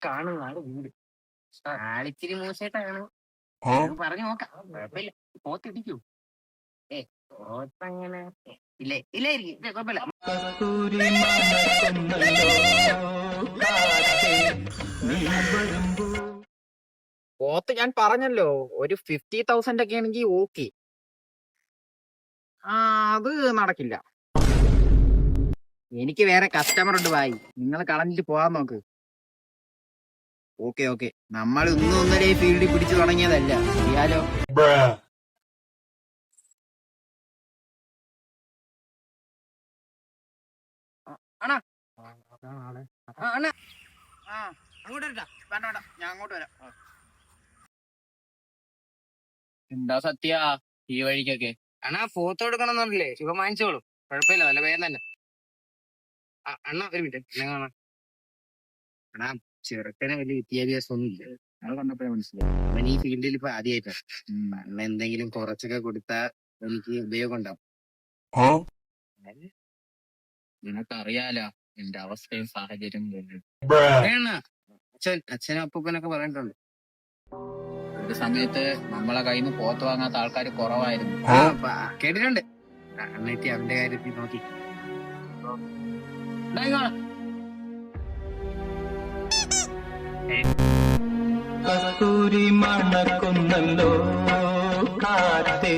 കാണുന്നതാണ് വീട്. ആളിച്ചിരി മോശമായിട്ടാണ് പറഞ്ഞു നോക്കാം. കുഴപ്പമില്ല. പോത്തിടിക്കൂ. പോത്തങ്ങനെ ഇല്ലായിരിക്കും. കുഴപ്പമില്ല. പോത്ത് ഞാൻ പറഞ്ഞല്ലോ, ഒരു 50,000 ഒക്കെ ആണെങ്കിൽ ഓക്കെ. അത് നടക്കില്ല. എനിക്ക് വേറെ കസ്റ്റമർ ഉണ്ട് ഭായി. നിങ്ങൾ കളഞ്ഞിട്ട് പോകാൻ നോക്ക്. ഓക്കെ. നമ്മൾ ഒന്നൊന്നര ഫീൽഡിൽ പിടിച്ചു തുടങ്ങിയതല്ല, അറിയാലോ. അങ്ങോട്ട് വേണ്ട, ഞാൻ അങ്ങോട്ട് വരാം. എന്താ സത്യ ഈ വഴിക്കൊക്കെ? പോത്ത് കൊടുക്കണം എന്നല്ലേ? ശിവ വാങ്ങിച്ചോളൂ, കുഴപ്പമില്ല. നല്ല പേര് തന്നെ. അണ്ണാ ഒരു മിനിറ്റ് കാണാം. അണ്ണാ ചെറുക്കനെ വലിയ വിദ്യാഭ്യാസം ഒന്നും ഇല്ല. അത് കണ്ടപ്പോഴേ മനസ്സിലായി. അവൻ ഈ ഫീൽഡിൽ ഇപ്പൊ ആദ്യമായിട്ടാണ്. അണ്ണ എന്തെങ്കിലും കുറച്ചൊക്കെ കൊടുത്താൽ എനിക്ക് ഉപയോഗം ഉണ്ടാവും. നിനക്കറിയാലോ എന്റെ അവസ്ഥയും സാഹചര്യം. അച്ഛനും അപ്പൂപ്പനൊക്കെ പറഞ്ഞിട്ടുണ്ട്. ഒരു സമയത്ത് നമ്മളെ കയ്യിൽ നിന്ന് പോത്ത് വാങ്ങാത്ത ആൾക്കാർ കുറവായിരുന്നു. കേട്ടിട്ടുണ്ട്. എന്നിട്ട് അവന്റെ കാര്യത്തിൽ നോക്കി കസ്തൂരി മണക്കുന്നല്ലോ കാറ്റേ.